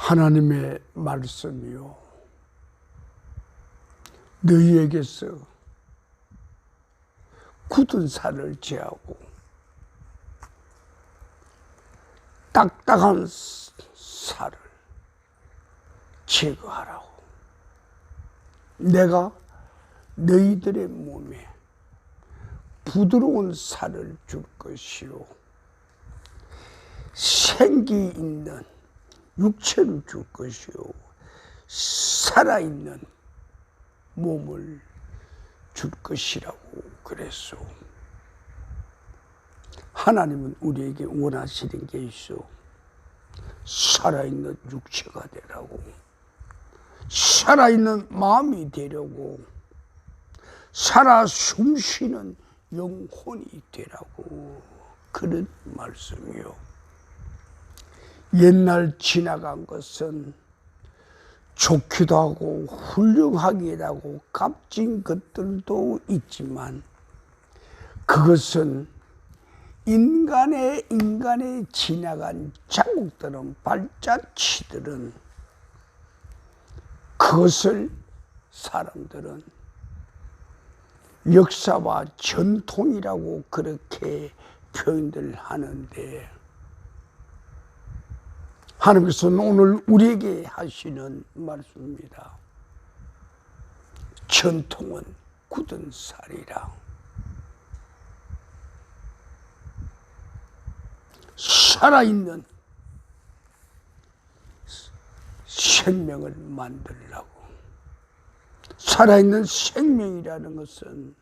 하나님의 말씀이요, 너희에게서 굳은 살을 제하고 딱딱한 살을 제거하라고. 내가 너희들의 몸에 부드러운 살을 줄 것이요, 생기 있는 육체를 줄 것이요, 살아있는 몸을 줄 것이라고 그랬소. 하나님은 우리에게 원하시는 게 있어. 살아있는 육체가 되라고, 살아있는 마음이 되려고, 살아 숨쉬는 영혼이 되라고, 그런 말씀이요. 옛날 지나간 것은 좋기도 하고 훌륭하기도 하고 값진 것들도 있지만, 그것은 인간의 지나간 자국들은, 발자취들은, 그것을 사람들은 역사와 전통이라고 그렇게 표현들 하는데, 하나님께서는 오늘 우리에게 하시는 말씀입니다. 전통은 굳은 살이라. 살아있는 생명을 만들려고. 살아있는 생명이라는 것은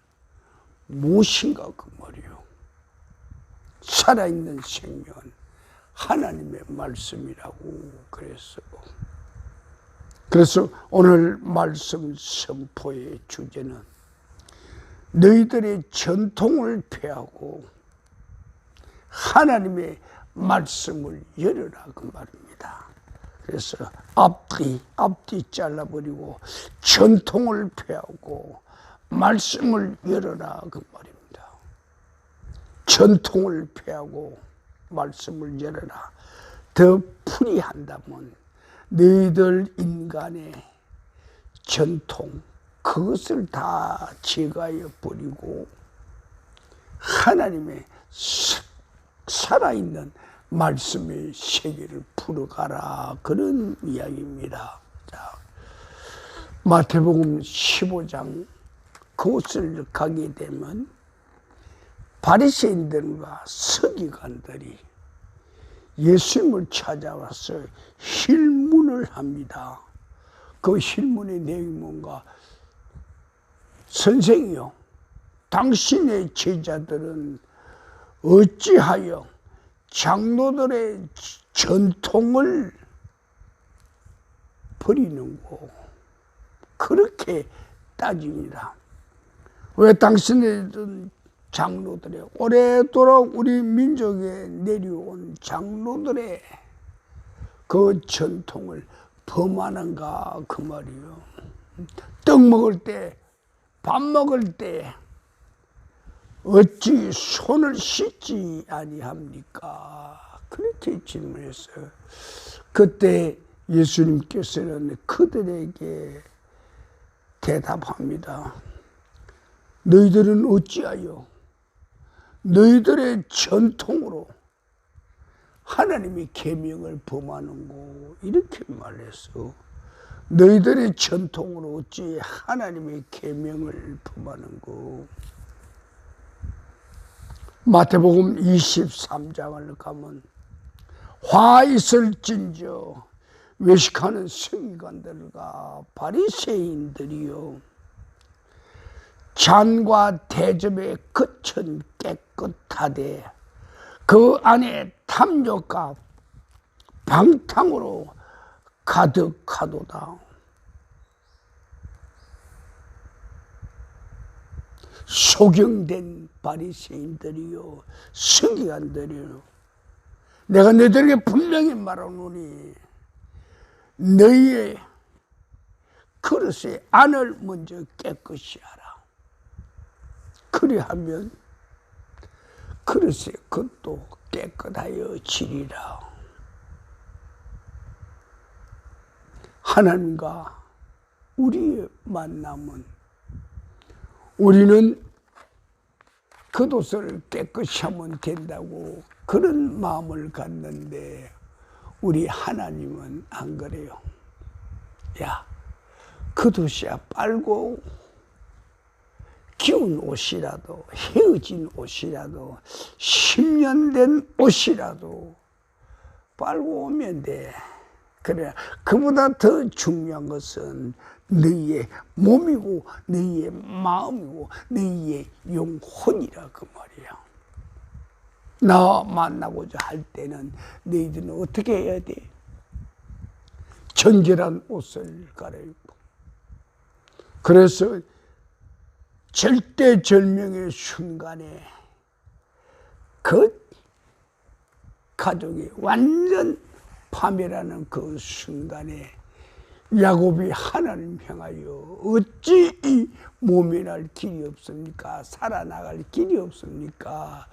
무엇인가 그 말이요. 살아있는 생명은 하나님의 말씀이라고 그랬어요. 그래서 오늘 말씀 선포의 주제는 너희들의 전통을 폐하고 하나님의 말씀을 열어라, 그 말입니다. 그래서 앞뒤 잘라버리고 전통을 폐하고 말씀을 열어라, 그 말입니다. 전통을 폐하고 말씀을 열어라. 더 풀이한다면 너희들 인간의 전통, 그것을 다 제거해 버리고 하나님의 살아있는 말씀의 세계를 풀어가라, 그런 이야기입니다. 자, 마태복음 15장 그곳을 가게 되면 바리새인들과 서기관들이 예수님을 찾아와서 힐문을 합니다. 그 힐문의 내용이 뭔가, 선생이요, 당신의 제자들은 어찌하여 장로들의 전통을 버리는고, 그렇게 따집니다. 왜 당신의 장로들의, 오래도록 우리 민족에 내려온 장로들의 그 전통을 범하는가, 그 말이요. 떡 먹을 때, 밥 먹을 때 어찌 손을 씻지 아니합니까? 그렇게 질문했어요. 그때 예수님께서는 그들에게 대답합니다. 너희들은 어찌하여 너희들의 전통으로 하나님의 계명을 범하는고, 이렇게 말했어. 너희들의 전통으로 어찌 하나님의 계명을 범하는고. 마태복음 23장을 가면 화 있을진저 외식하는 서기관들과 바리새인들이요, 잔과 대접의 겉은 깨끗하되 그 안에 탐욕과 방탕으로 가득하도다. 소경된 바리새인들이요, 서기관들이요, 내가 너희들에게 분명히 말하노니 너희의 그릇의 안을 먼저 깨끗이 하라. 그리하면 그릇의 겉도 깨끗하여 지리라. 하나님과 우리의 만남은 우리는 겉옷을 깨끗이 하면 된다고 그런 마음을 갖는데 우리 하나님은 안 그래요. 야, 겉옷이야 빨고 기운 옷이라도 헤어진 옷이라도 10년 된 옷이라도 빨고 오면 돼. 그래, 그보다 더 중요한 것은 너희의 몸이고 너희의 마음이고 너희의 영혼이라 그 말이야. 나 만나고자 할 때는 너희들은 어떻게 해야 돼? 정결한 옷을 갈아입고. 그래서 절대절명의 순간에 그 가족이 완전 파멸하는 그 순간에 야곱이 하나님 향하여 어찌 이 몸이 날 길이 없습니까? 살아나갈 길이 없습니까?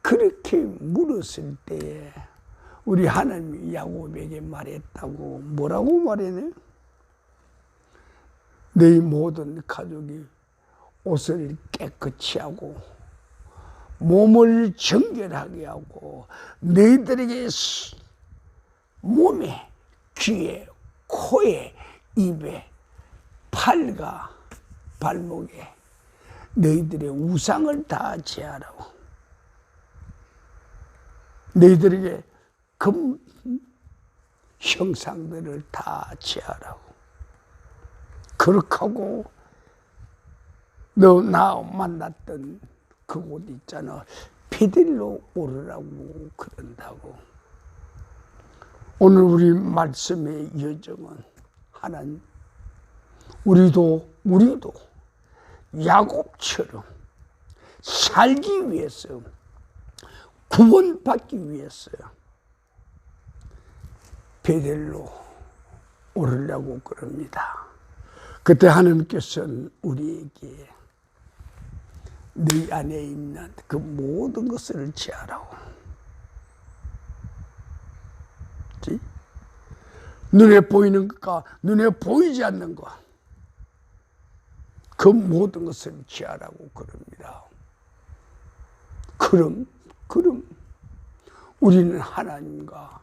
그렇게 물었을 때에 우리 하나님이 야곱에게 말했다고. 뭐라고 말했네? 너희 모든 가족이 옷을 깨끗이 하고 몸을 정결하게 하고 너희들에게 몸에, 귀에, 코에, 입에, 팔과 발목에 너희들의 우상을 다 제하라고. 너희들에게 금 형상들을 다 제하라고. 그렇게 하고 너 나 만났던 그곳 있잖아. 베델로 오르라고 그런다고. 오늘 우리 말씀의 여정은 하나님, 우리도 야곱처럼 살기 위해서, 구원받기 위해서 베델로 오르려고 그럽니다. 그때 하나님께서는 우리에게 네 안에 있는 그 모든 것을 제하라고. 눈에 보이는 것과 눈에 보이지 않는 것, 그 모든 것을 제하라고 그럽니다. 그럼 우리는 하나님과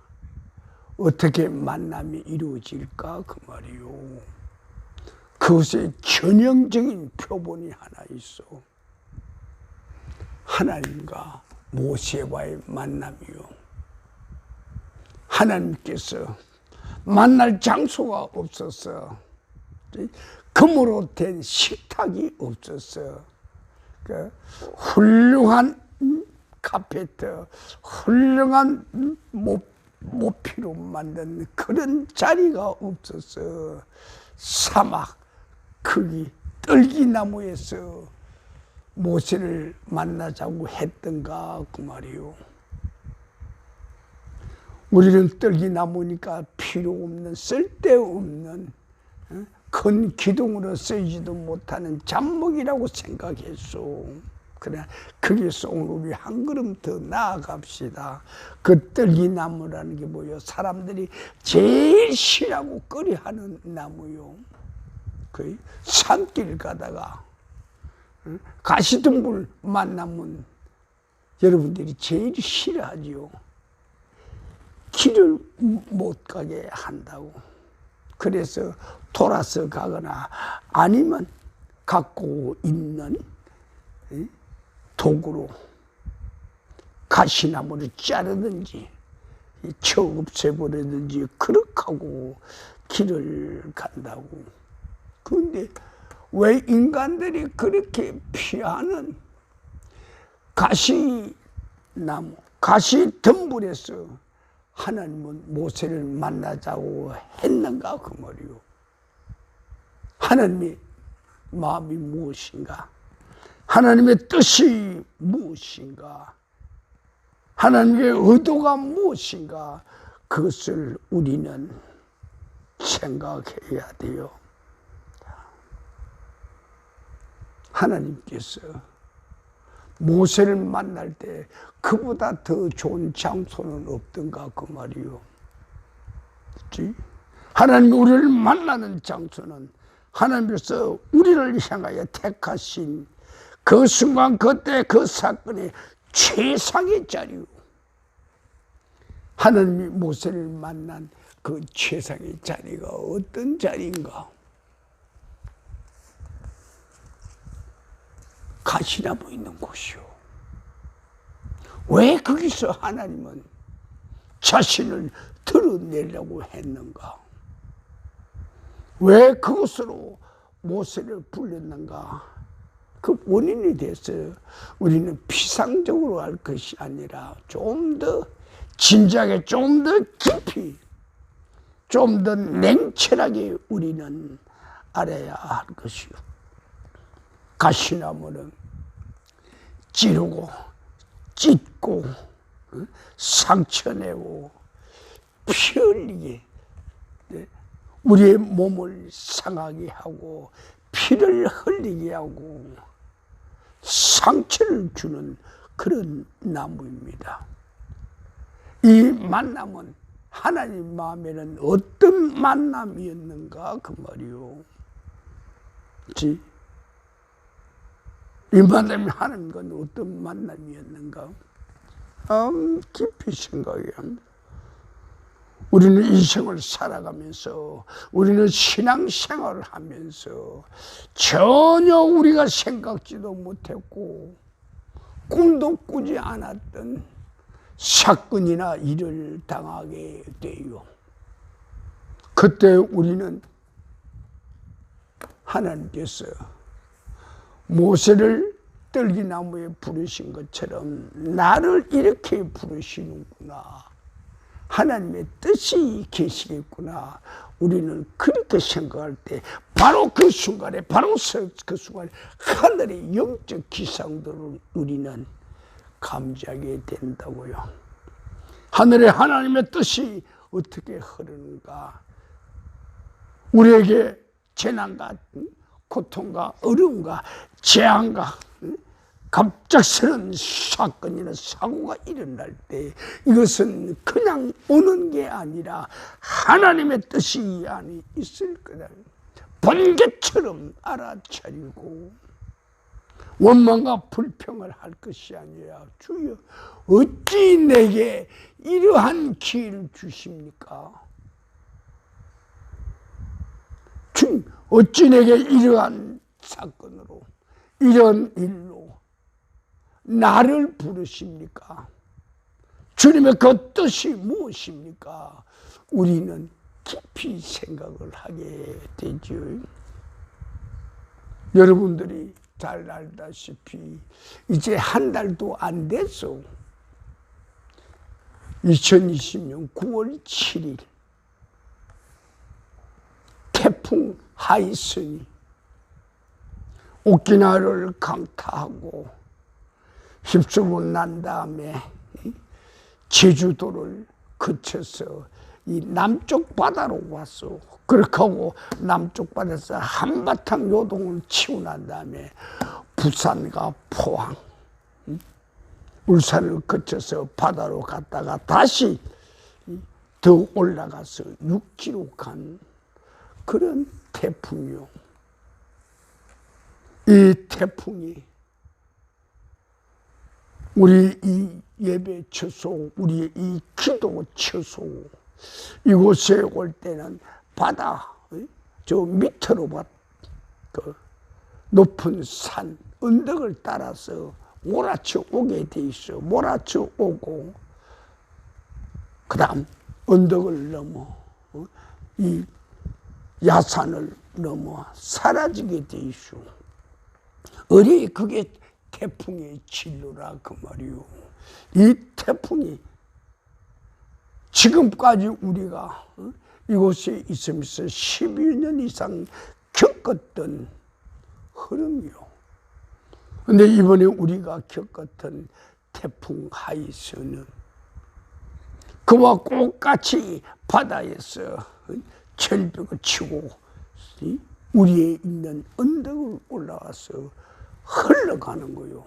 어떻게 만남이 이루어질까 그 말이요. 그것의 전형적인 표본이 하나 있어. 하나님과 모세와의 만남이요. 하나님께서 만날 장소가 없었어. 금으로 된 식탁이 없었어. 그 훌륭한 카페트, 훌륭한 모피로 만든 그런 자리가 없었어. 사막, 거기 떨기나무에서 모세를 만나자고 했던가 그 말이요. 우리는 떨기나무니까 필요 없는, 쓸데없는, 큰 기둥으로 쓰이지도 못하는 잡목이라고 생각했어. 그래, 거기서 오늘 우리 한 걸음 더 나아갑시다. 그 떨기나무라는 게 뭐요? 사람들이 제일 싫어하고 꺼려하는 나무요. 그 산길 가다가 가시덤불 만나면 여러분들이 제일 싫어하지요. 길을 못 가게 한다고. 그래서 돌아서 가거나 아니면 갖고 있는 도구로 가시나무를 자르든지 쳐 없애버리든지 그렇게 하고 길을 간다고. 그런데 왜 인간들이 그렇게 피하는 가시나무, 가시덤불에서 하나님은 모세를 만나자고 했는가 그 말이요. 하나님의 마음이 무엇인가? 하나님의 뜻이 무엇인가? 하나님의 의도가 무엇인가? 그것을 우리는 생각해야 돼요. 하나님께서 모세를 만날 때 그보다 더 좋은 장소는 없던가 그 말이요. 그렇지? 하나님이 우리를 만나는 장소는 하나님께서 우리를 향하여 택하신 그 순간 그때 그 사건의 최상의 자리요. 하나님이 모세를 만난 그 최상의 자리가 어떤 자리인가? 가시나무 있는 곳이요. 왜 거기서 하나님은 자신을 드러내려고 했는가? 왜 그곳으로 모세를 불렀는가? 그 원인에 대해서 우리는 피상적으로 알 것이 아니라 좀 더 진지하게, 좀 더 깊이, 좀 더 냉철하게 우리는 알아야 할 것이요. 가시나무는 찌르고 찢고 상처내고 피 흘리게, 우리의 몸을 상하게 하고 피를 흘리게 하고 상처를 주는 그런 나무입니다. 이 만남은 하나님 마음에는 어떤 만남이었는가 그 말이요. 이 만남이 하나님과 어떤 만남이었는가 깊이 생각해야 합니다. 우리는 인생을 살아가면서, 우리는 신앙생활을 하면서 전혀 우리가 생각지도 못했고 꿈도 꾸지 않았던 사건이나 일을 당하게 돼요. 그때 우리는 하나님께서 모세를 떨기나무에 부르신 것처럼 나를 이렇게 부르시는구나, 하나님의 뜻이 계시겠구나, 우리는 그렇게 생각할 때 바로 그 순간에 하늘의 영적 기상들을 우리는 감지하게 된다고요. 하늘의 하나님의 뜻이 어떻게 흐르는가? 우리에게 재난과 고통과 어려움과 재앙과 갑작스러운 사건이나 사고가 일어날 때 이것은 그냥 오는 게 아니라 하나님의 뜻이 이 안에 있을 거다. 번개처럼 알아차리고 원망과 불평을 할 것이 아니라, 주여 어찌 내게 이러한 기회를 주십니까? 주님 어찌 내게 이러한 사건으로, 이런 일로 나를 부르십니까? 주님의 그 뜻이 무엇입니까? 우리는 깊이 생각을 하게 되죠. 여러분들이 잘 알다시피 이제 한 달도 안 됐어. 2020년 9월 7일 태풍 하이슨이 오키나와를 강타하고 휩쓸고 난 다음에 제주도를 거쳐서 이 남쪽 바다로 왔어. 그렇게 하고 남쪽 바다에서 한바탕 요동을 치고 난 다음에 부산과 포항, 울산을 거쳐서 바다로 갔다가 다시 더 올라가서 육지로 간 그런 태풍이요. 이 태풍이 우리 이 예배 처소, 우리의 이 기도 처소, 이곳에 올 때는 바다, 저 밑으로 그 높은 산, 언덕을 따라서 몰아쳐 오게 돼 있어. 몰아쳐 오고, 그 다음 언덕을 넘어, 이 야산을 넘어 사라지게 돼 있어. 어리 그게 태풍의 진로라 그 말이요. 이 태풍이 지금까지 우리가 이곳에 있으면서 11년 이상 겪었던 흐름이요. 근데 이번에 우리가 겪었던 태풍 하이스는 그와 똑같이 바다에서 절벽을 치고 우리에 있는 언덕을 올라와서 흘러가는 거요.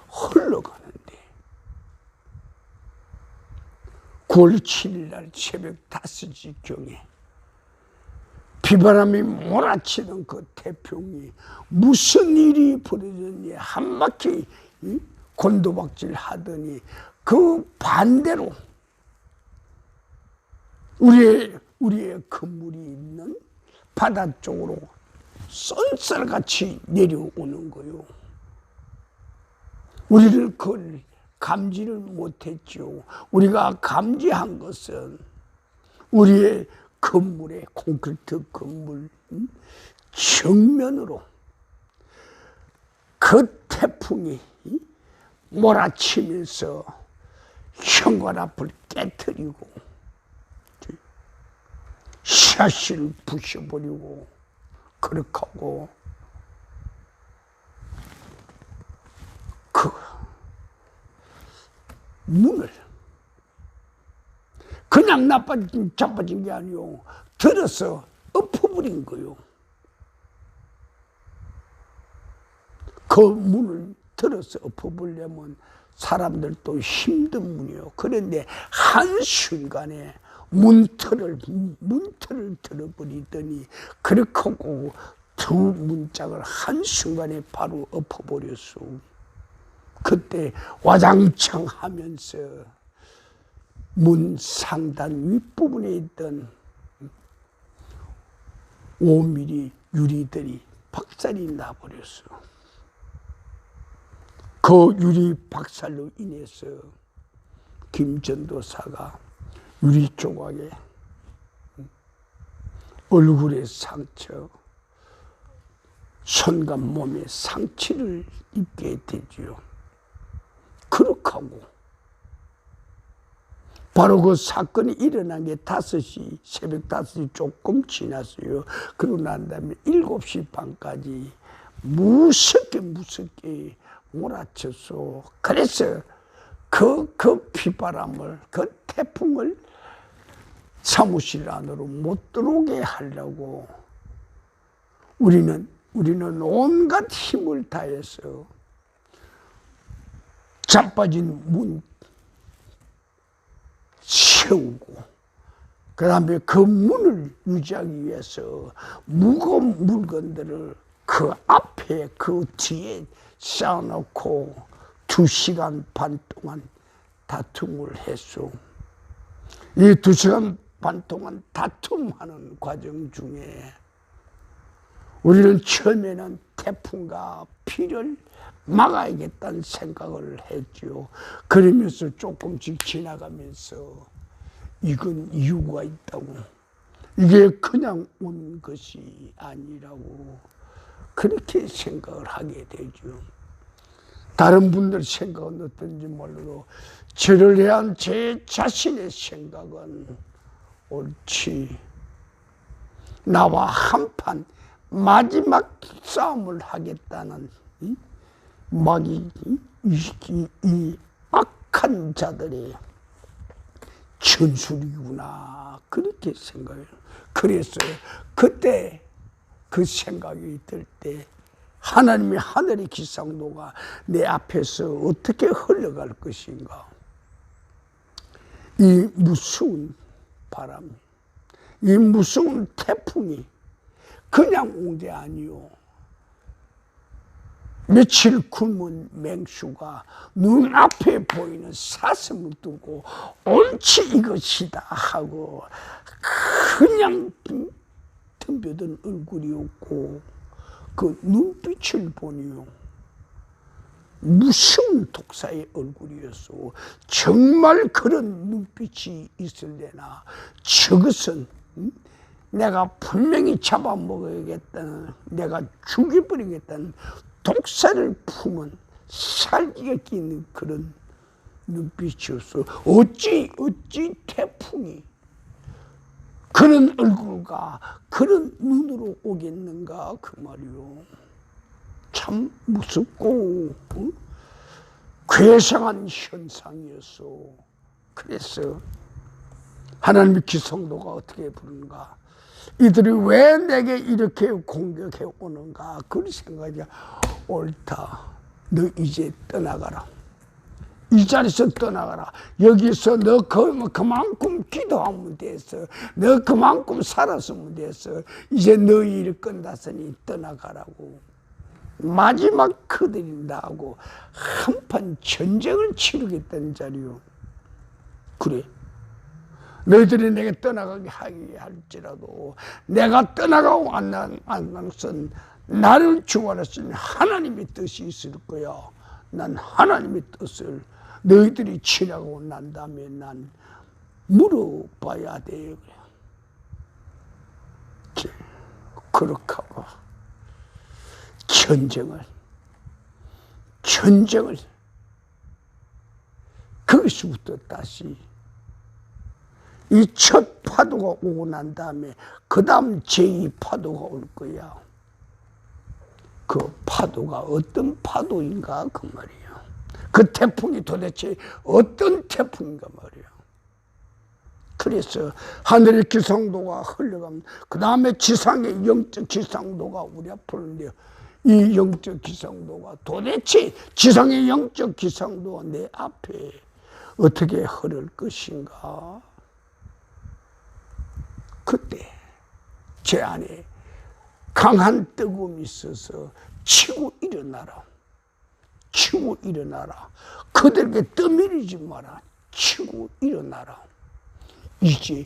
흘러가는데 9월 7일 날 새벽 5시경에 비바람이 몰아치는 그 태풍이 무슨 일이 벌어졌니 한 바퀴 곤두박질 하더니 그 반대로 우리의 건물이 있는 바다 쪽으로 쏜살같이 내려오는 거요. 우리는 그걸 감지를 못했죠. 우리가 감지한 것은 우리의 건물의 콘크리트 건물 정면으로 그 태풍이 몰아치면서 현관앞을 깨뜨리고 샤시를 부셔버리고 그렇게 하고 그 문을 그냥 자빠진 게 아니요 들어서 엎어버린 거요. 그 문을 들어서 엎어버리려면 사람들도 힘든 문이요. 그런데 한순간에 문틀을 들어버리더니 그렇게 하고 두 문짝을 한순간에 바로 엎어버렸어. 그때 와장창 하면서 문 상단 윗부분에 있던 5mm 유리들이 박살이 나버렸어. 그 유리 박살로 인해서 김 전도사가 유리 조각에 얼굴에 상처, 손과 몸에 상처를 입게 되지요. 그렇게 하고 바로 그 사건이 일어난 게 새벽 5시 조금 지났어요. 그러고 난 다음에 7시 반까지 무섭게 몰아쳤어. 그래서 그 비바람을, 그 태풍을 사무실 안으로 못 들어오게 하려고 우리는 온갖 힘을 다해서 자빠진 문 세우고 그 다음에 그 문을 유지하기 위해서 무거운 물건들을 그 앞에 그 뒤에 쌓아놓고 2시간 반 동안 다툼을 했어. 이 2시간 반 동안 다툼하는 과정 중에 우리는 처음에는 태풍과 비를 막아야겠다는 생각을 했죠. 그러면서 조금씩 지나가면서 이건 이유가 있다고, 이게 그냥 온 것이 아니라고 그렇게 생각을 하게 되죠. 다른 분들 생각은 어떤지 몰라도 저를 대한 제 자신의 생각은 옳지, 나와 한판 마지막 싸움을 하겠다는 이 악한 자들의 전술이구나 그렇게 생각해요. 그래서 그때 그 생각이 들 때 하나님의 하늘의 기상도가 내 앞에서 어떻게 흘러갈 것인가, 이 무서운 바람, 이 무서운 태풍이 그냥 온 게 아니요, 며칠 굶은 맹수가 눈앞에 보이는 사슴을 두고 옳지 이것이다 하고 그냥 덤벼든 얼굴이었고, 그 눈빛을 보니요 무서운 독사의 얼굴이었어. 정말 그런 눈빛이 있을래나 저것은 내가 분명히 잡아먹어야겠다는, 내가 죽여버리겠다는 독사를 품은 살기가 끼는 그런 눈빛이었어. 어찌 태풍이 그런 얼굴과 그런 눈으로 오겠는가 그 말이요. 참 무섭고 괴상한 현상이었어. 그래서 하나님의 기성도가 어떻게 부르는가, 이들이 왜 내게 이렇게 공격해 오는가, 그 생각이 옳다, 너 이제 떠나가라, 이 자리에서 떠나가라. 여기서 너 그만큼 기도하면 됐어. 너 그만큼 살았으면 됐어. 이제 너 일 끝났으니 떠나가라고. 마지막 그들이 나하고 한판 전쟁을 치르겠다는 자리요. 그래. 너희들이 내게 떠나가게 하게 할지라도 내가 떠나가고 안 것은 나를 주관하신 하나님의 뜻이 있을 거야. 난 하나님의 뜻을 너희들이 지나고 난 다음에 난 물어봐야 돼. 그렇게 하고 전쟁을 거기서부터 다시 이 첫 파도가 오고 난 다음에 그 다음 제2 파도가 올 거야. 그 파도가 어떤 파도인가 그 말이야. 그 태풍이 도대체 어떤 태풍인가 말이야. 그래서 하늘의 기상도가 흘러가면 그 다음에 지상의 영적 기상도가 우리 앞으로 오는데요. 이 영적 기상도가 도대체 지상의 영적 기상도가 내 앞에 어떻게 흐를 것인가. 그때 제 안에 강한 뜨거움이 있어서 치고 일어나라. 치고 일어나라. 그들에게 떠밀리지 마라. 치고 일어나라. 이제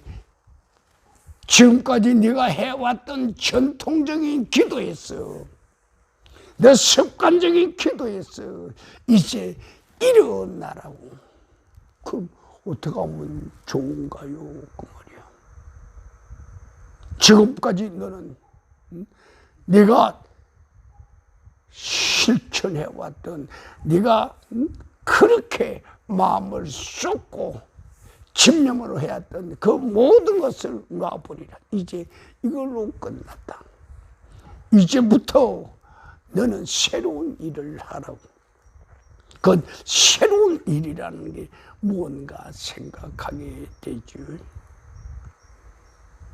지금까지 네가 해왔던 전통적인 기도였어. 내 습관적인 기도였어. 이제 일어나라고. 그럼 어떻게 하면 좋은가요? 그 말이야. 지금까지 너는 네가 실천해왔던 네가 그렇게 마음을 쏟고 집념으로 해왔던 그 모든 것을 놔버리라. 이제 이걸로 끝났다. 이제부터 너는 새로운 일을 하라고. 그 새로운 일이라는 게 무언가 생각하게 되죠.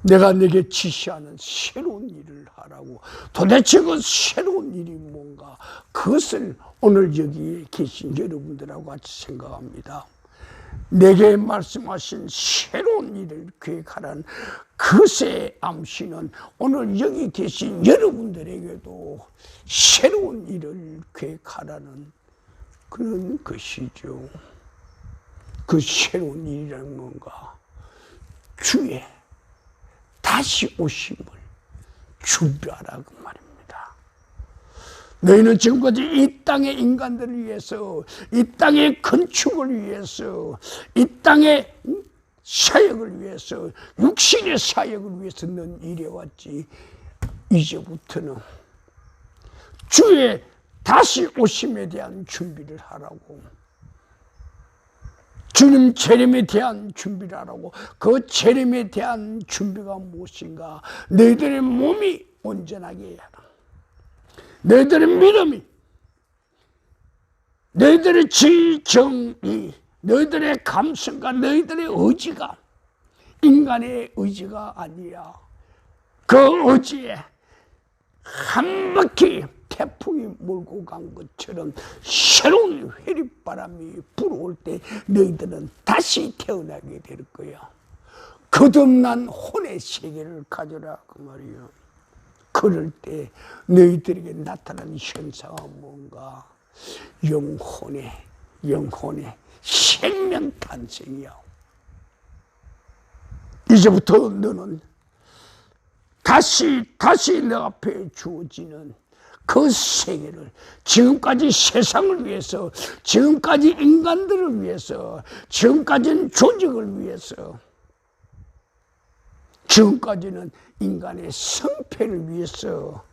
내가 내게 지시하는 새로운 일을 하라고. 도대체 그 새로운 일이 뭔가, 그것을 오늘 여기에 계신 여러분들하고 같이 생각합니다. 내게 말씀하신 새로운 일을 계획하라는 그것의 암시는 오늘 여기 계신 여러분들에게도 새로운 일을 계획하라는 그런 것이죠. 그 새로운 일이라는 건가? 주의 다시 오심을 준비하라 그 말입니다. 너희는 지금까지 이 땅의 인간들을 위해서, 이 땅의 건축을 위해서, 이 땅의 사역을 위해서, 육신의 사역을 위해서 넌 일해왔지. 이제부터는 주의 다시 오심에 대한 준비를 하라고. 주님 재림에 대한 준비를 하라고. 그 재림에 대한 준비가 무엇인가? 너희들의 몸이 온전하게 해야 하라. 너희들의 믿음이, 너희들의 지정이, 너희들의 감성과 너희들의 의지가 인간의 의지가 아니야. 그 의지에 한 바퀴 태풍이 몰고 간 것처럼 새로운 회립바람이 불어올 때 너희들은 다시 태어나게 될 거야. 거듭난 혼의 세계를 가져라 그 말이야. 그럴 때 너희들에게 나타나는 현상은 뭔가? 영혼의 생명 탄생이야. 이제부터 너는 다시 내 앞에 주어지는 그 세계를, 지금까지 세상을 위해서, 지금까지 인간들을 위해서, 지금까지는 조직을 위해서, 지금까지는 인간의 성패를 위해서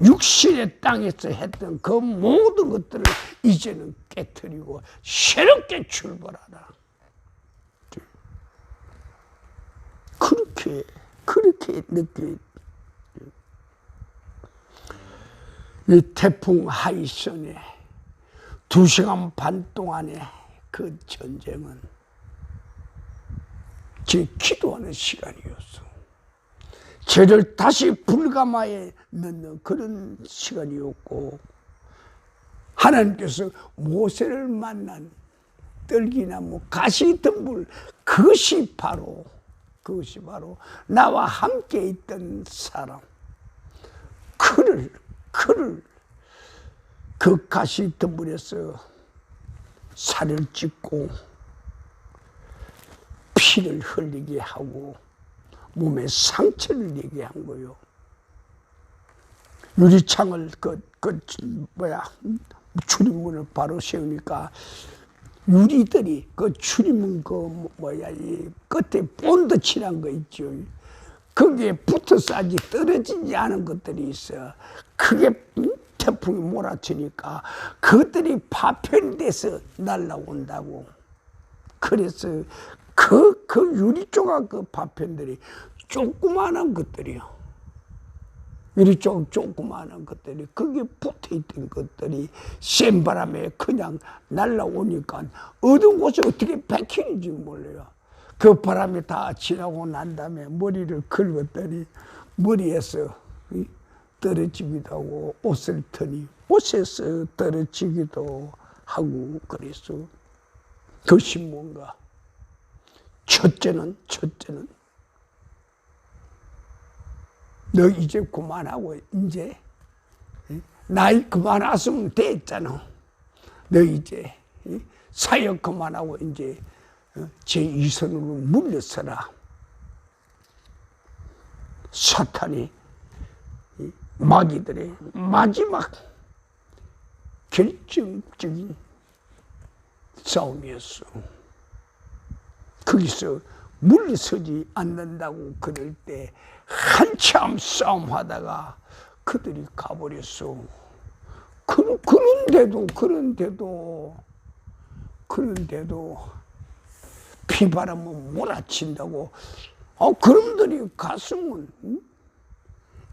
육신의 땅에서 했던 그 모든 것들을 이제는 깨트리고 새롭게 출발하라. 그렇게 느끼. 이 태풍 하이선의 2시간 반 동안의 그 전쟁은 제 기도하는 시간이었어. 죄를 다시 불가마에 넣는 그런 시간이었고, 하나님께서 모세를 만난 떨기나무, 가시덤불, 그것이 바로 나와 함께 있던 사람. 그를 그 가시덤불에서 살을 찢고 피를 흘리게 하고 몸에 상처를 내게 한 거요. 유리창을 출입문을 바로 세우니까 유리들이 출입문 이 끝에 본드 칠한 거 있죠. 거기에 붙어서 아직 떨어지지 않은 것들이 있어. 크게 태풍이 몰아치니까 그것들이 파편돼서 날아온다고. 그래서 그 유리 조각 파편들이 조그마한 것들이요. 유리 조그마한 것들이 거기에 붙어있던 것들이 센 바람에 그냥 날아오니까 어두운 곳에 어떻게 박히는지 몰라요. 그 바람이 다 지나고 난 다음에 머리를 긁었더니 머리에서 떨어지기도 하고 옷을 터니 옷에서 떨어지기도 하고 그랬어. 그것이 뭔가? 첫째는 너 이제 그만하고 이제 나이 그만했으면 됐잖아. 너 이제 사역 그만하고 이제 제2선으로 물러서라. 사탄이 마귀들의 마지막 결정적인 싸움이었어. 거기서 물러서지 않는다고 그럴 때 한참 싸움하다가 그들이 가버렸어. 그런데도 비바람은 몰아친다고. 그놈들이 갔으면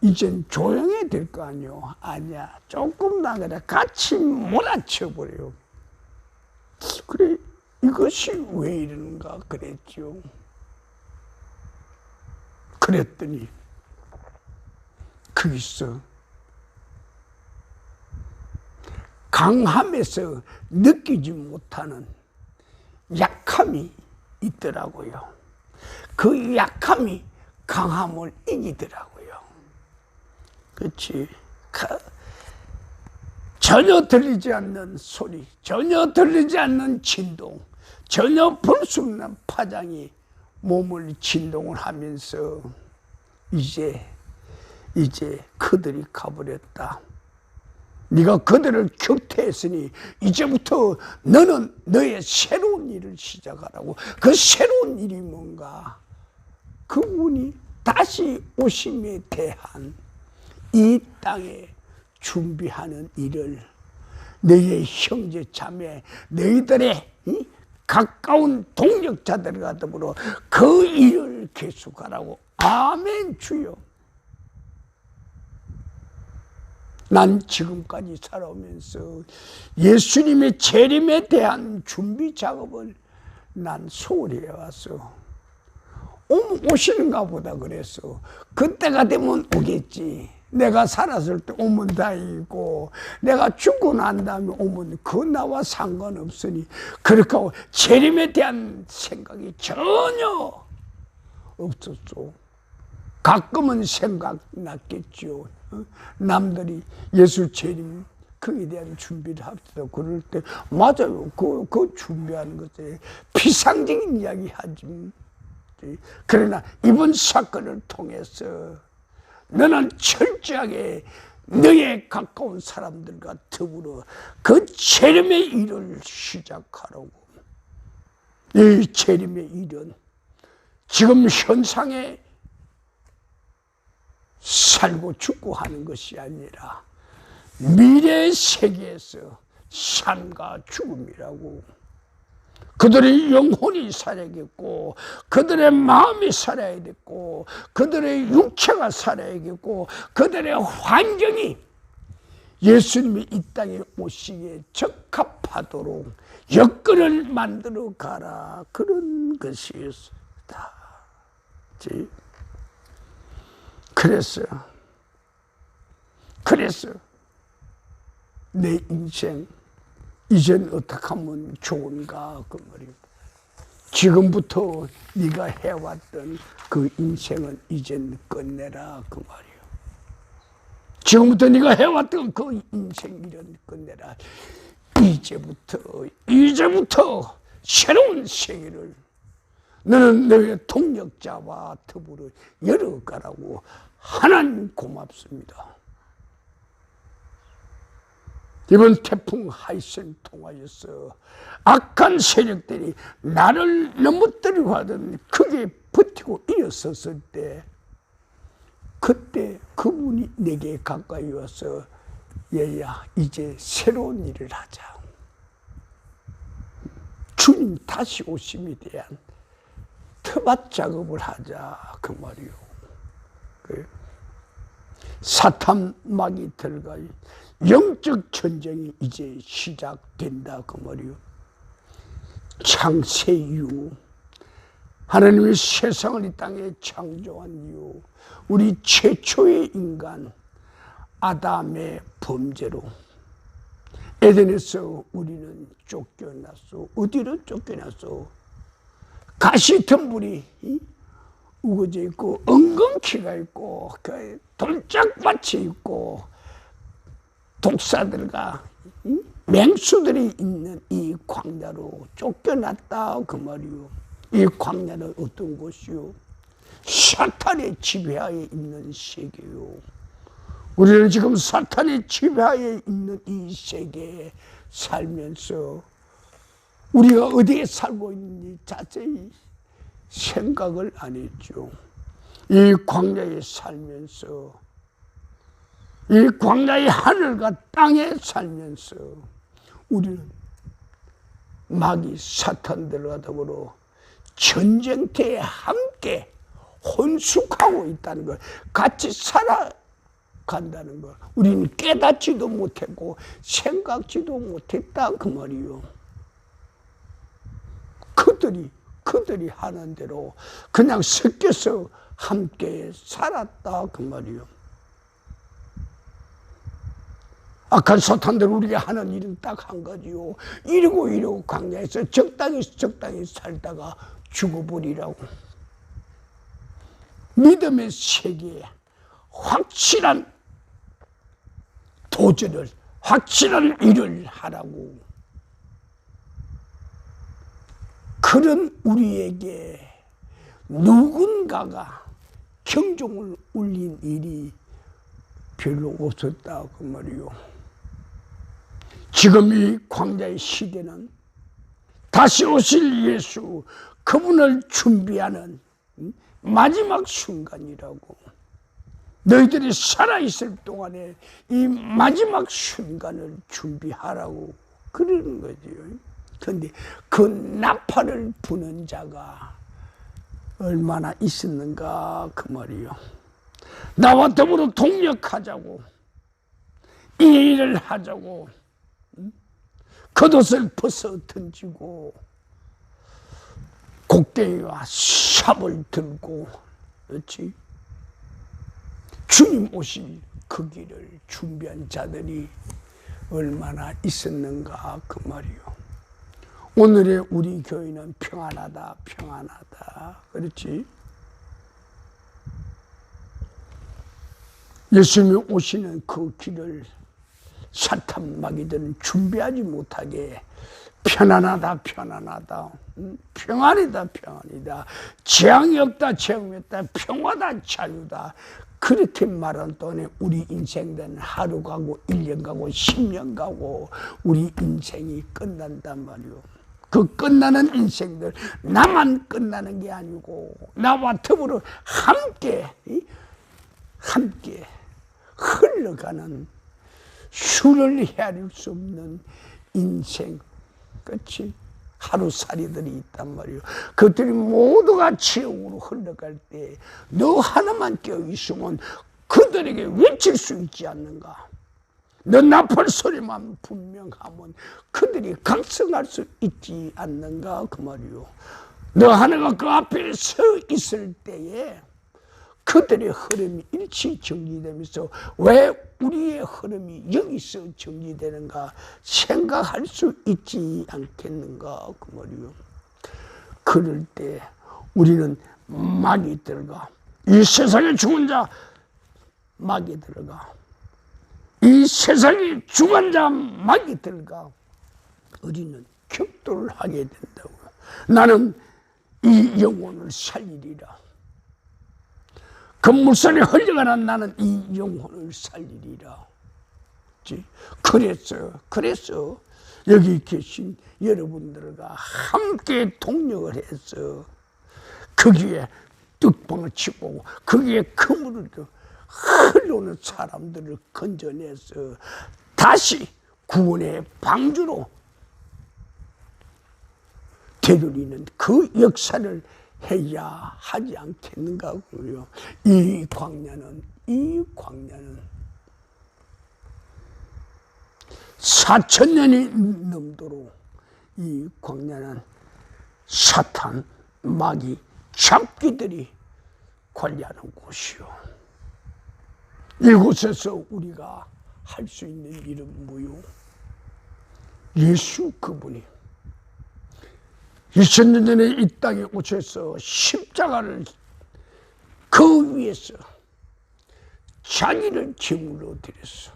이젠 조용해야 될 거 아니요. 아니야. 조금 나가다 같이 몰아쳐버려요. 그래, 이것이 왜 이러는가 그랬죠. 그랬더니 거기서 강함에서 느끼지 못하는 약함이 있더라고요. 그 약함이 강함을 이기더라고요. 그렇지. 전혀 들리지 않는 소리, 전혀 들리지 않는 진동, 전혀 볼 수 없는 파장이 몸을 진동을 하면서 이제 그들이 가버렸다. 네가 그들을 격퇴했으니 이제부터 너는 너의 새로운 일을 시작하라고. 그 새로운 일이 뭔가? 그분이 다시 오심에 대한 이 땅에 준비하는 일을 너의 형제 자매 너희들의 가까운 동력자들과 더불어 그 일을 계속하라고. 아멘. 주여. 난 지금까지 살아오면서 예수님의 재림에 대한 준비 작업을 난 소홀히 해왔어. 오시는가 보다 그랬어. 그때가 되면 오겠지. 내가 살았을 때 오면 다행이고 내가 죽고 난 다음에 오면 그 나와 상관없으니 그렇게 하고 재림에 대한 생각이 전혀 없었어. 가끔은 생각났겠죠. 남들이 예수 재림 그에 대한 준비를 합시다 그럴 때 맞아요. 그 준비하는 것에 피상적인 이야기 하지. 그러나 이번 사건을 통해서 너는 철저하게 너의 가까운 사람들과 더불어 그 재림의 일을 시작하라고. 이 재림의 일은 지금 현상에 살고 죽고 하는 것이 아니라 미래의 세계에서 삶과 죽음이라고. 그들의 영혼이 살아야겠고 그들의 마음이 살아야겠고 그들의 육체가 살아야겠고 그들의 환경이 예수님이 이 땅에 오시기에 적합하도록 여건을 만들어 가라. 그런 것이었다. 그래서 내 인생 이젠 어떻게 하면 좋은가 그 말이에요. 지금부터 네가 해왔던 그 인생은 이젠 끝내라 그 말이에요. 지금부터 네가 해왔던 그 인생 일은 끝내라. 이제부터 새로운 세계를 너는 너의 동력자와 더불어 열어가라고. 하나님 고맙습니다. 이번 태풍 하이센 통하여서 악한 세력들이 나를 넘어뜨리고 하던 크게 버티고 일어섰을 때, 그때 그분이 내게 가까이 와서 얘야 이제 새로운 일을 하자. 주님 다시 오심에 대한 터밭 작업을 하자 그 말이요. 사탄 막이 들어가 영적 전쟁이 이제 시작된다 그 말이요. 창세 이후 하나님이 세상을 이 땅에 창조한 이후 우리 최초의 인간 아담의 범죄로 에덴에서 우리는 쫓겨났어. 어디로 쫓겨났어? 가시덤불이 우거져 있고 엉겅퀴가 있고 돌짝밭이 있고 독사들과 맹수들이 있는 이 광야로 쫓겨났다 그 말이요. 이 광야는 어떤 곳이요? 사탄의 지배하에 있는 세계요. 우리는 지금 사탄의 지배하에 있는 이 세계에 살면서 우리가 어디에 살고 있는지 자세히 생각을 안 했죠. 이 광야에 살면서, 이 광야의 하늘과 땅에 살면서 우리는 마귀 사탄들과 더불어 전쟁터에 함께 혼숙하고 있다는 걸, 같이 살아간다는 걸 우리는 깨닫지도 못했고 생각지도 못했다 그 말이요. 그들이 하는 대로 그냥 섞여서 함께 살았다 그 말이요. 악한 사탄들 우리가 하는 일은 딱 한 가지요. 이러고 광야에서 적당히 살다가 죽어버리라고. 믿음의 세계에 확실한 도전을, 확실한 일을 하라고. 그런 우리에게 누군가가 경종을 울린 일이 별로 없었다 그 말이요. 지금 이 광야의 시대는 다시 오실 예수, 그분을 준비하는 마지막 순간이라고. 너희들이 살아있을 동안에 이 마지막 순간을 준비하라고 그러는 거지요. 그런데 그 나팔을 부는 자가 얼마나 있었는가 그 말이요. 나와 더불어 동력하자고, 이 일을 하자고, 겉옷을 벗어 던지고 곡괭이와 삽을 들고, 그렇지? 주님 오실 그 길을 준비한 자들이 얼마나 있었는가 그 말이요. 오늘의 우리 교회는 평안하다, 그렇지? 예수님이 오시는 그 길을 사탄 마귀들은 준비하지 못하게 편안하다, 평안이다, 재앙이 없다, 평화다, 자유다, 그렇게 말한 동안에 우리 인생은 하루 가고 1년 가고 10년 가고 우리 인생이 끝난단 말이오. 그 끝나는 인생들, 나만 끝나는 게 아니고 나와 더불어 함께 흘러가는 수를 헤아릴 수 없는 인생, 그렇지? 하루살이들이 있단 말이에요. 그들이 모두가 지옥으로 흘러갈 때 너 하나만 깨어있으면 그들에게 외칠 수 있지 않는가? 너 나팔 소리만 분명하면 그들이 각성할 수 있지 않는가 그 말이요. 너 하나가 그 앞에 서 있을 때에 그들의 흐름이 일치 정지되면서 왜 우리의 흐름이 여기서 정지되는가 생각할 수 있지 않겠는가 그 말이요. 그럴 때 우리는 막이 들어가. 이 세상에 죽은 자 막이 들어가. 이 세상에 죽은 자 막이 들어가. 우리는 격돌을 하게 된다고요. 나는 이 영혼을 살리리라. 금물살에 흘려가는 나는 이 영혼을 살리리라. 그래서 여기 계신 여러분들과 함께 동력을 해서 거기에 뚝방을 치고 거기에 그물을 흘러오는 사람들을 건져내서 다시 구원의 방주로 되돌리는 그 역사를 해야 하지 않겠는가 고요. 이 광야는 4,000년이 넘도록 이 광야는 사탄, 마귀, 잡귀들이 관리하는 곳이요. 이곳에서 우리가 할 수 있는 일은 뭐요? 예수 그분이 2000년 전에 이 땅에 오셔서 십자가를 그 위에서 자기를 제물로 드렸어.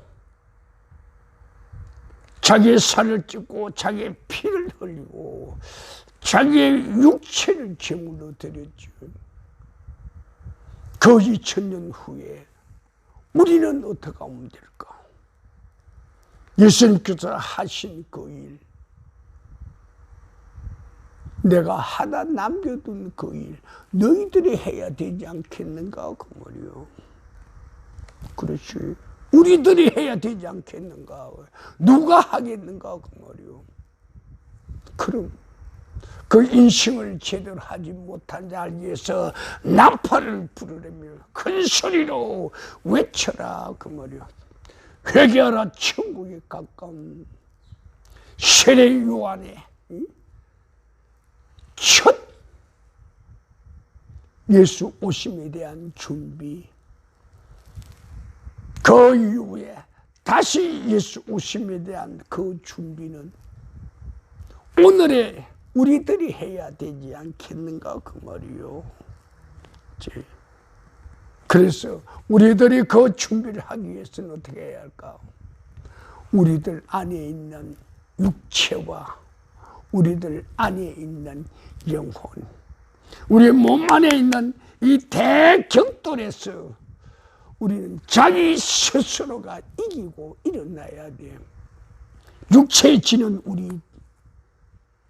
자기의 살을 찢고 자기의 피를 흘리고 자기의 육체를 제물로 드렸죠. 그 2000년 후에 우리는 어떻게 하면 될까? 예수님께서 하신 그 일, 내가 하다 남겨둔 그 일, 너희들이 해야 되지 않겠는가 그 말이요. 그렇지. 우리들이 해야 되지 않겠는가. 누가 하겠는가 그 말이요. 그럼 그 인식을 제대로 하지 못한 자를 위해서 나팔을 부르려며 큰 소리로 외쳐라 그 말이요. 회개하라, 천국에 가까운 세례 요한의 첫 예수 오심에 대한 준비, 그 이후에 다시 예수 오심에 대한 그 준비는 오늘의 우리들이 해야 되지 않겠는가 그 말이요. 그래서 우리들이 그 준비를 하기 위해서는 어떻게 해야 할까? 우리들 안에 있는 육체와 우리들 안에 있는 영혼, 우리 몸 안에 있는 이 대격돌에서 우리는 자기 스스로가 이기고 일어나야 돼요. 육체에 지는 우리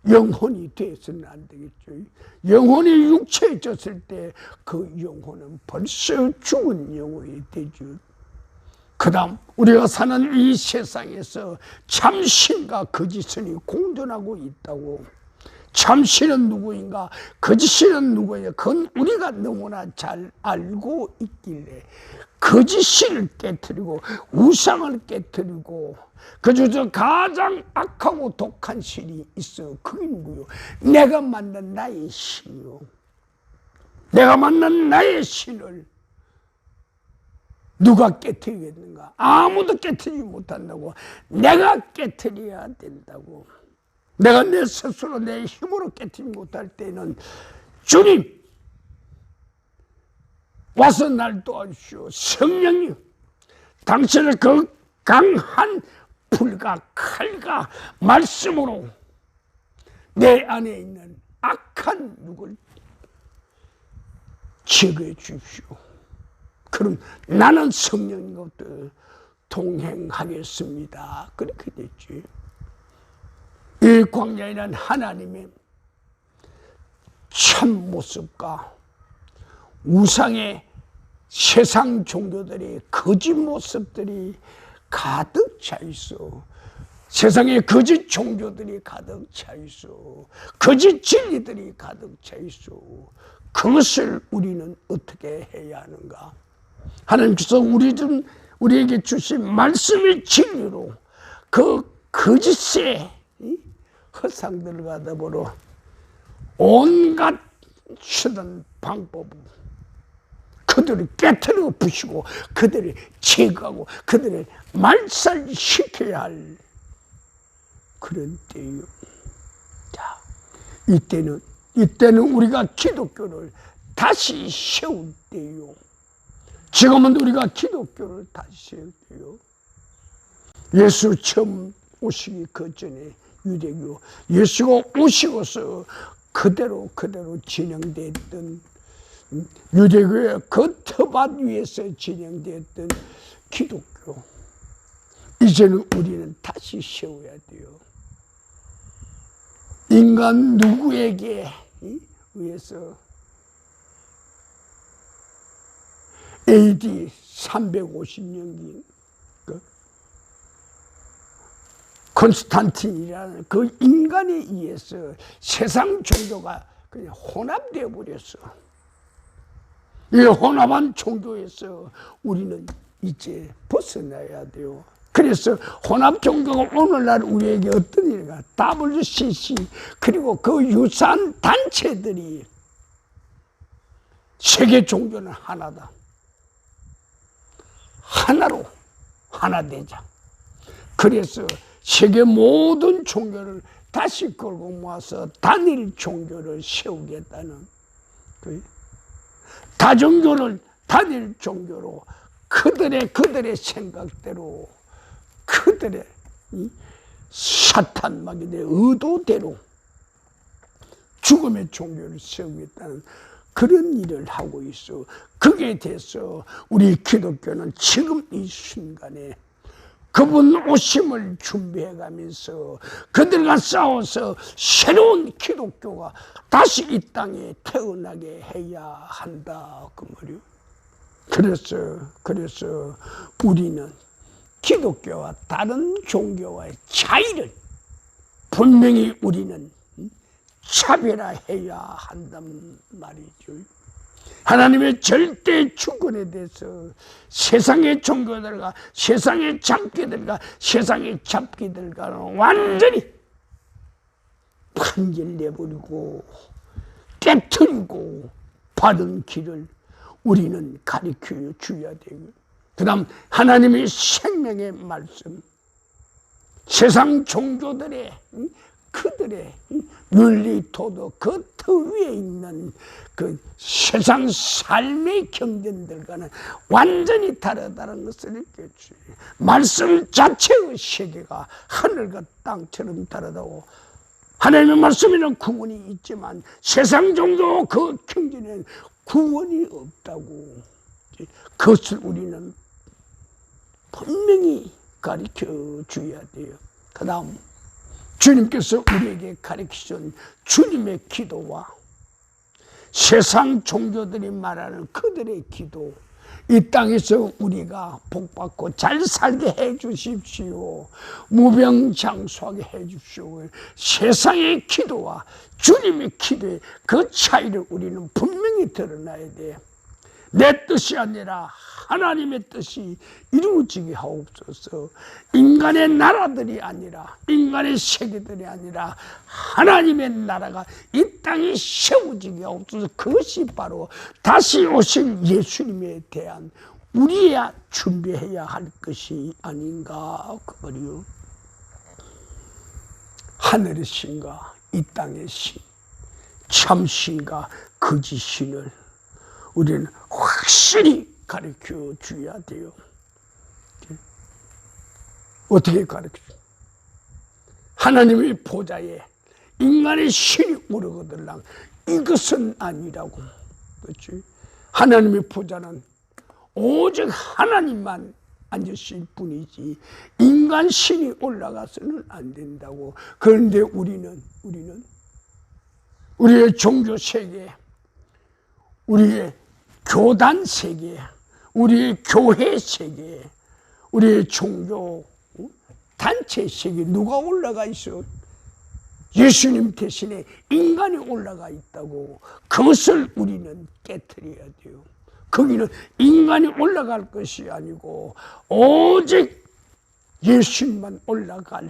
영혼이 되어서는 안 되겠죠. 영혼이 육체에 졌을 때 그 영혼은 벌써 죽은 영혼이 되죠. 그 다음 우리가 사는 이 세상에서 참신과 거짓선이 공존하고 있다고. 참신은 누구인가, 거짓신은 누구예요? 그건 우리가 너무나 잘 알고 있길래 거짓신을 깨뜨리고 우상을 깨뜨리고 그중에서 가장 악하고 독한 신이 있어. 그게 누구요? 내가 만난 나의 신이요. 내가 만난 나의 신을 누가 깨뜨리겠는가? 아무도 깨뜨리지 못한다고. 내가 깨뜨려야 된다고. 내가 내 스스로 내 힘으로 깨뜨리지 못할 때는 주님 와서 날 도와주시오. 성령님 당신의 그 강한 불과 칼과 말씀으로 내 안에 있는 악한 육을 제거해 주십시오. 그럼 나는 성령님과 동행하겠습니다. 그렇게 됐지. 이 광야에는 하나님의 참 모습과 우상의 세상 종교들이 거짓 모습들이 가득 차 있어. 세상에 거짓 종교들이 가득 차 있어. 거짓 진리들이 가득 차 있어. 그것을 우리는 어떻게 해야 하는가? 하나님께서 우리에게 주신 말씀의 진리로 그 거짓의 허상들과 더불어 온갖 수단 방법, 그들을 깨트려 부시고 그들을 제거하고 그들을 말살시켜야 할 그런 때예요. 자, 이때는 우리가 기독교를 다시 세울 때예요. 지금은 우리가 기독교를 다시 세울 때예요. 예수 처음 오시기 그 전에 유대교, 예수가 오시고서 그대로 진행됐던 유대교의 그 터밭 위에서 진행됐던 기독교, 이제는 우리는 다시 세워야 돼요. 인간 누구에게 의해서 AD 350년기 콘스탄틴이라는 그 인간에 의해서 세상 종교가 그냥 혼합되어 버렸어. 이 혼합한 종교에서 우리는 이제 벗어나야 돼요. 그래서 혼합 종교가 오늘날 우리에게 어떤 일인가? WCC 그리고 그 유사한 단체들이 세계 종교는 하나다. 하나로 하나 되자. 그래서 세계 모든 종교를 다시 끌고 모아서 단일 종교를 세우겠다는 다종교를 단일 종교로 그들의 생각대로 그들의 사탄마귀의 의도대로 죽음의 종교를 세우겠다는 그런 일을 하고 있어. 그게 돼서 우리 기독교는 지금 이 순간에 그분 오심을 준비해가면서 그들과 싸워서 새로운 기독교가 다시 이 땅에 태어나게 해야 한다 그 말이요. 그래서 우리는 기독교와 다른 종교와의 차이를 분명히 우리는 차별화해야 한단 말이죠. 하나님의 절대 주권에 대해서 세상의 종교들과 세상의 장기들과 세상의 잡기들과는 완전히 판결내버리고 깨트리고 바른 길을 우리는 가르쳐 줘야 되고, 그 다음 하나님의 생명의 말씀, 세상 종교들의 그들의 윤리 도덕 그 터 위에 있는 그 세상 삶의 경전들과는 완전히 다르다는 것을 느꼈지. 말씀 자체의 세계가 하늘과 땅처럼 다르다고. 하나님의 말씀에는 구원이 있지만 세상 종교 그 경전에는 구원이 없다고. 그것을 우리는 분명히 가르쳐 줘야 돼요. 그 다음 주님께서 우리에게 가르치신 주님의 기도와 세상 종교들이 말하는 그들의 기도, 이 땅에서 우리가 복받고 잘 살게 해 주십시오, 무병장수하게 해 주십시오, 세상의 기도와 주님의 기도의 그 차이를 우리는 분명히 드러나야 돼. 내 뜻이 아니라 하나님의 뜻이 이루어지게 하옵소서. 인간의 나라들이 아니라, 인간의 세계들이 아니라 하나님의 나라가 이 땅에 세워지게 하옵소서. 그것이 바로 다시 오실 예수님에 대한 우리야 준비해야 할 것이 아닌가 그 말이요. 하늘의 신과 이 땅의 신, 참신과 거짓신을 우리는 확실히 가르쳐 줘야 돼요. 어떻게 가르쳐? 하나님의 보좌에 인간의 신이 오르거들랑 이것은 아니라고. 그렇지? 하나님의 보좌는 오직 하나님만 앉으실 뿐이지 인간 신이 올라가서는 안 된다고. 그런데 우리는 우리의 종교 세계, 우리의 교단 세계, 우리의 교회 세계, 우리의 종교 단체 세계 누가 올라가 있어? 예수님 대신에 인간이 올라가 있다고. 그것을 우리는 깨트려야 돼요. 거기는 인간이 올라갈 것이 아니고 오직 예수님만 올라갈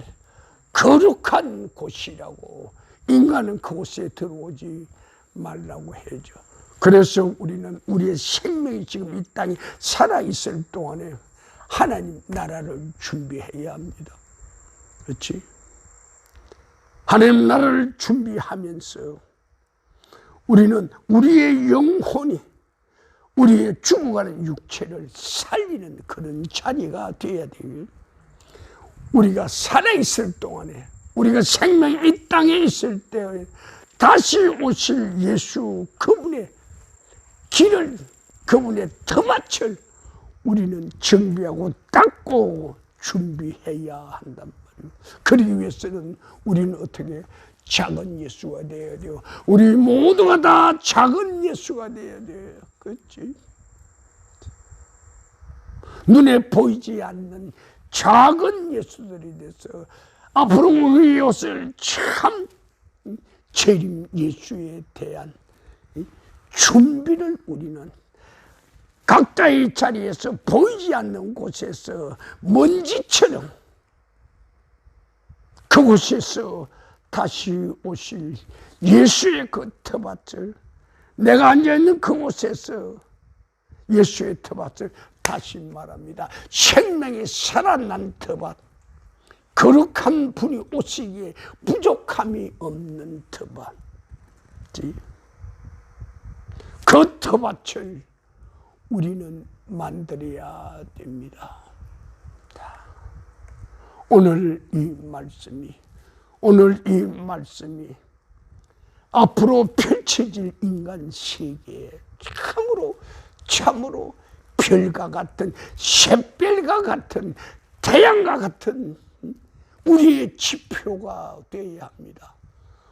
거룩한 곳이라고. 인간은 그곳에 들어오지 말라고 해줘. 그래서 우리는 우리의 생명이 지금 이 땅에 살아있을 동안에 하나님 나라를 준비해야 합니다. 그렇지? 하나님 나라를 준비하면서 우리는 우리의 영혼이 우리의 죽어가는 육체를 살리는 그런 자리가 되어야 돼요. 우리가 살아있을 동안에, 우리가 생명이 이 땅에 있을 때 다시 오실 예수 그분의 길을, 그분의 터밭을 우리는 정비하고 닦고 준비해야 한단 말이에요. 그러기 위해서는 우리는 어떻게 작은 예수가 되어야 돼요. 우리 모두가 다 작은 예수가 되어야 돼요. 그렇지? 눈에 보이지 않는 작은 예수들이 돼서 앞으로 우리 옷을 참 재림 예수에 대한 준비를 우리는 각자의 자리에서 보이지 않는 곳에서 먼지처럼 그곳에서 다시 오실 예수의 그 터밭을, 내가 앉아있는 그곳에서 예수의 터밭을 다시 말합니다. 생명이 살아난 터밭, 거룩한 분이 오시기에 부족함이 없는 터밭, 그 터밭을 우리는 만들어야 됩니다. 오늘 이 말씀이 앞으로 펼쳐질 인간 세계에 참으로 별과 같은, 샛별과 같은, 태양과 같은 우리의 지표가 되어야 합니다.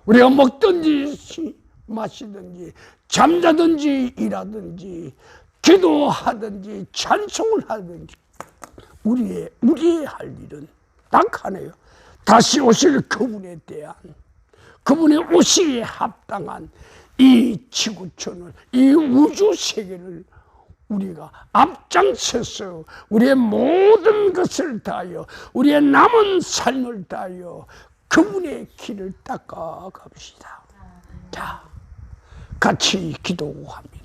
우리가 먹든지 마시든지 잠자든지 일하든지 기도하든지 찬송을 하든지 우리의 할 일은 딱 하나예요. 다시 오실 그분에 대한, 그분의 오시기에 합당한 이 지구촌을, 이 우주 세계를 우리가 앞장서서 우리의 모든 것을 다하여, 우리의 남은 삶을 다하여 그분의 길을 닦아 갑시다. 자, 같이 기도합니다.